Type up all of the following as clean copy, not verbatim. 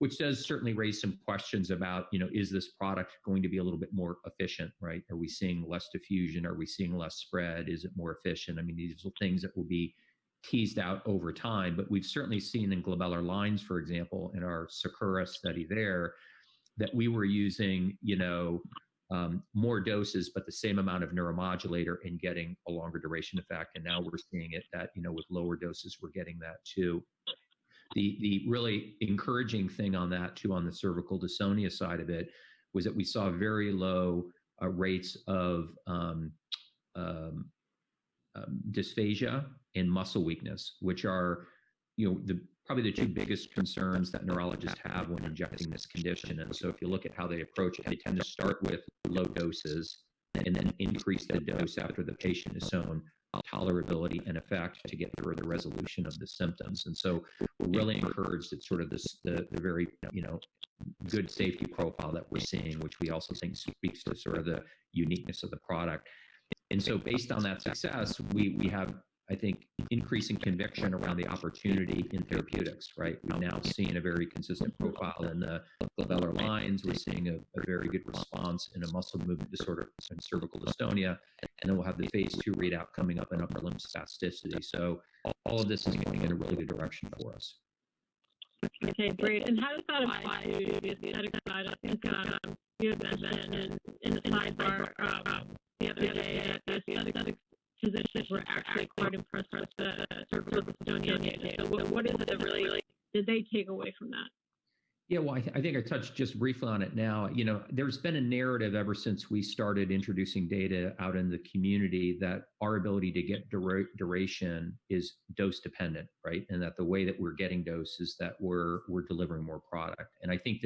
which does certainly raise some questions about, is this product going to be a little bit more efficient, right? Are we seeing less diffusion? Are we seeing less spread? Is it more efficient? I mean, these are things that will be teased out over time, but we've certainly seen in glabellar lines, for example, in our Sakura study there, that we were using, more doses, but the same amount of neuromodulator and getting a longer duration effect. And now we're seeing it that, with lower doses, we're getting that too. The really encouraging thing on that too, on the cervical dystonia side of it, was that we saw very low rates of dysphagia and muscle weakness, which are, probably the two biggest concerns that neurologists have when injecting this condition. And so if you look at how they approach it, they tend to start with low doses and then increase the dose after the patient has shown tolerability and effect to get further resolution of the symptoms. And so we're really encouraged at sort of the very, good safety profile that we're seeing, which we also think speaks to sort of the uniqueness of the product. And so based on that success, we have, I think, increasing conviction around the opportunity in therapeutics, right? We've now seen a very consistent profile in the glabellar lines. We're seeing a very good response in a muscle movement disorder and cervical dystonia. And then we'll have the phase 2 readout coming up in upper limb spasticity. So all of this is going in a really good direction for us. Okay, great. And how does that apply to the aesthetic side? I think you had mentioned in the sidebar the other day that the aesthetic physicians were actually quite impressed with the cervical dystonia data. So what is it that really did they take away from that? Yeah, well, I think I touched just briefly on it now. There's been a narrative ever since we started introducing data out in the community that our ability to get duration is dose dependent, right? And that the way that we're getting dose is that we're delivering more product. And I think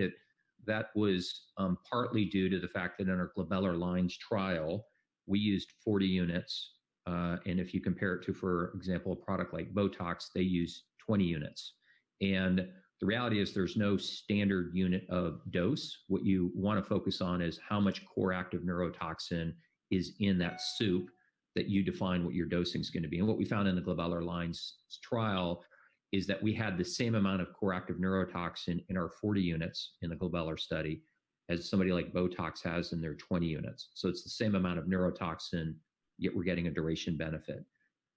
that was partly due to the fact that in our glabellar lines trial, we used 40 units. And if you compare it to, for example, a product like Botox, they use 20 units. And the reality is there's no standard unit of dose. What you want to focus on is how much core active neurotoxin is in that soup that you define what your dosing is going to be. And what we found in the glabellar lines trial is that we had the same amount of core active neurotoxin in our 40 units in the glabellar study as somebody like Botox has in their 20 units. So it's the same amount of neurotoxin, yet we're getting a duration benefit.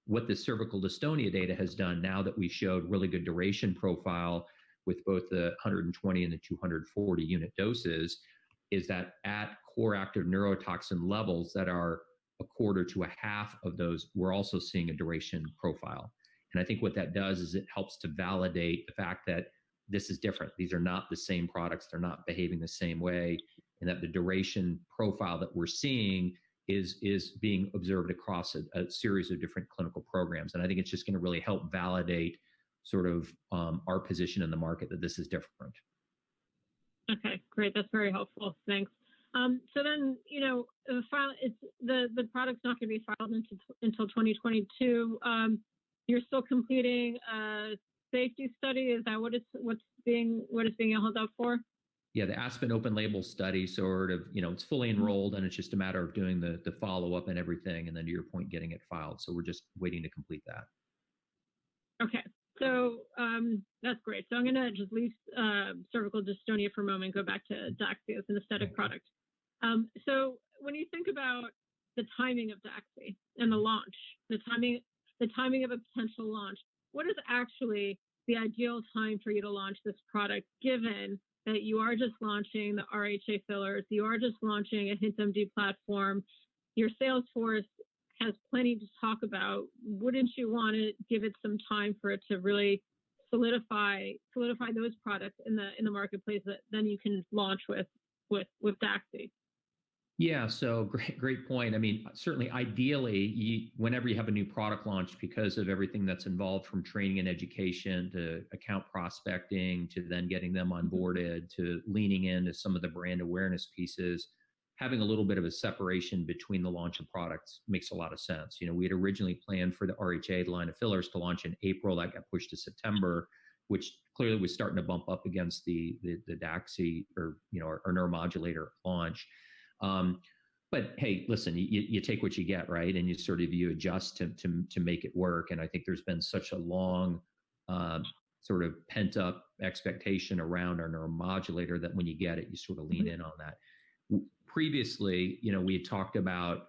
What the cervical dystonia data has done, now that we showed really good duration profile with both the 120 and the 240 unit doses, is that at core active neurotoxin levels that are a quarter to a half of those, we're also seeing a duration profile. And I think what that does is it helps to validate the fact that this is different. These are not the same products. They're not behaving the same way, and that the duration profile that we're seeing is being observed across a series of different clinical programs. And I think it's just going to really help validate sort of our position in the market that this is different. Okay, great. That's very helpful. Thanks. So then, the product's not going to be filed until 2022. You're still completing a safety study. Is that what is being held up for? Yeah, the Aspen open label study sort of, it's fully enrolled, and it's just a matter of doing the follow-up and everything, and then to your point, getting it filed. So we're just waiting to complete that. Okay, so that's great. So I'm going to just leave cervical dystonia for a moment, go back to Daxi as an aesthetic product. So when you think about the timing of Daxi and the launch, the timing of a potential launch, what is actually the ideal time for you to launch this product, given that you are just launching the RHA fillers, you are just launching a HintMD platform, your sales force has plenty to talk about? Wouldn't you want to give it some time for it to really solidify those products in the marketplace that then you can launch with Daxi? Yeah, so great point. I mean, certainly, ideally, whenever you have a new product launch, because of everything that's involved from training and education to account prospecting to then getting them onboarded to leaning into some of the brand awareness pieces, having a little bit of a separation between the launch of products makes a lot of sense. We had originally planned for the RHA line of fillers to launch in April. That got pushed to September, which clearly was starting to bump up against the Daxi or our neuromodulator launch. But hey, listen, you take what you get, right? And you adjust to make it work. And I think there's been such a long sort of pent up expectation around our neuromodulator that when you get it, you sort of lean in on that. Previously, we had talked about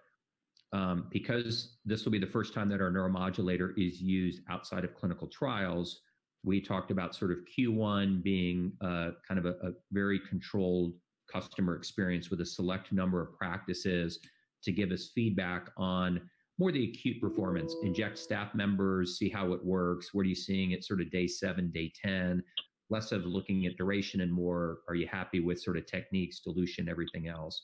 because this will be the first time that our neuromodulator is used outside of clinical trials. We talked about sort of Q1 being kind of a very controlled customer experience with a select number of practices to give us feedback on more the acute performance, inject staff members, see how it works. What are you seeing at sort of day 7, day 10? Less of looking at duration and more, are you happy with sort of techniques, dilution, everything else?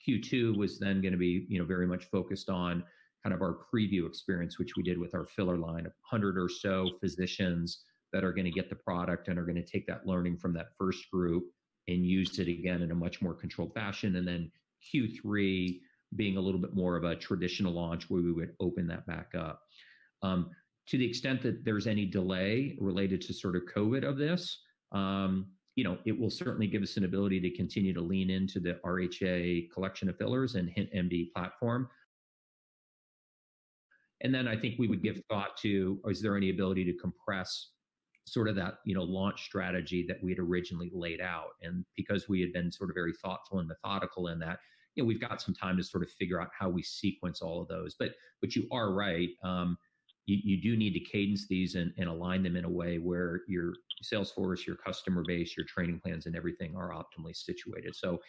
Q2 was then going to be, very much focused on kind of our preview experience, which we did with our filler line, 100 or so physicians that are going to get the product and are going to take that learning from that first group and use it again in a much more controlled fashion. And then Q3 being a little bit more of a traditional launch where we would open that back up. To the extent that there's any delay related to sort of COVID of this, it will certainly give us an ability to continue to lean into the RHA collection of fillers and HintMD platform. And then I think we would give thought to, is there any ability to compress sort of that, launch strategy that we had originally laid out? And because we had been sort of very thoughtful and methodical in that, we've got some time to sort of figure out how we sequence all of those. But you are right. You do need to cadence these and align them in a way where your sales force, your customer base, your training plans, and everything are optimally situated. So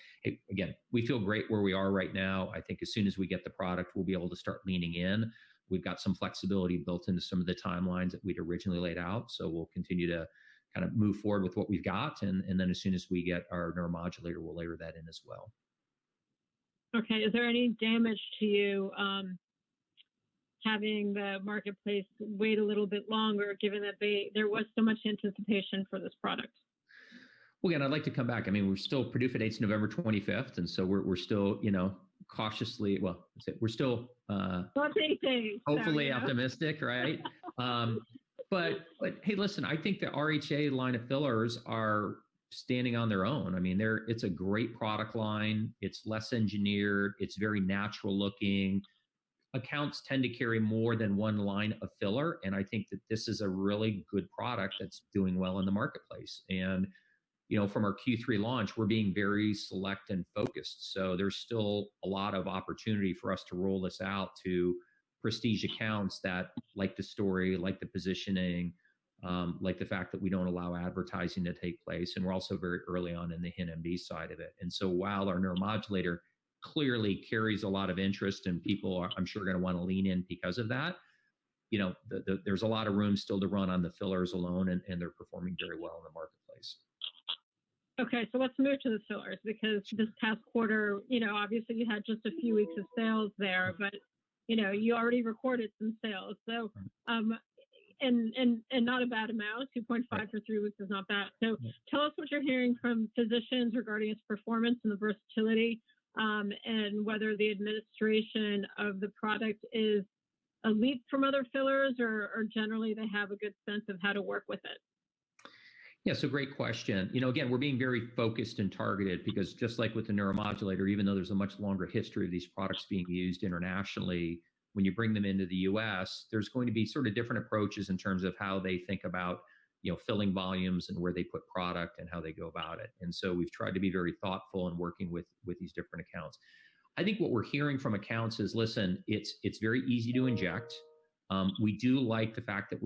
again, we feel great where we are right now. I think as soon as we get the product, we'll be able to start leaning in. We've got some flexibility built into some of the timelines that we'd originally laid out. So we'll continue to kind of move forward with what we've got. And then as soon as we get our neuromodulator, we'll layer that in as well. Okay. Is there any damage to you having the marketplace wait a little bit longer, given that there was so much anticipation for this product? Well, again, I'd like to come back. I mean, we're still PDUFA date's November 25th, and so we're still, cautiously. Well, we're still hopefully optimistic, right? But hey, listen, I think the RHA line of fillers are standing on their own. I mean, it's a great product line. It's less engineered. It's very natural looking. Accounts tend to carry more than one line of filler. And I think that this is a really good product that's doing well in the marketplace. And, from our Q3 launch, we're being very select and focused. So there's still a lot of opportunity for us to roll this out to prestige accounts that like the story, like the positioning, like the fact that we don't allow advertising to take place. And we're also very early on in the HintMD side of it. And so while our neuromodulator clearly carries a lot of interest and people are, I'm sure, going to want to lean in because of that, there's a lot of room still to run on the fillers alone, and they're performing very well in the marketplace. Okay, so let's move to the fillers, because this past quarter, obviously you had just a few weeks of sales there, but you already recorded some sales. So, and not a bad amount. 2.5 for 3 weeks is not bad. So tell us what you're hearing from physicians regarding its performance and the versatility, and whether the administration of the product is a leap from other fillers, or generally they have a good sense of how to work with it. Yeah, so great question. Again, we're being very focused and targeted, because just like with the neuromodulator, even though there's a much longer history of these products being used internationally, when you bring them into the US, there's going to be sort of different approaches in terms of how they think about, filling volumes and where they put product and how they go about it. And so we've tried to be very thoughtful in working with these different accounts. I think what we're hearing from accounts is, listen, it's very easy to inject. We do like the fact that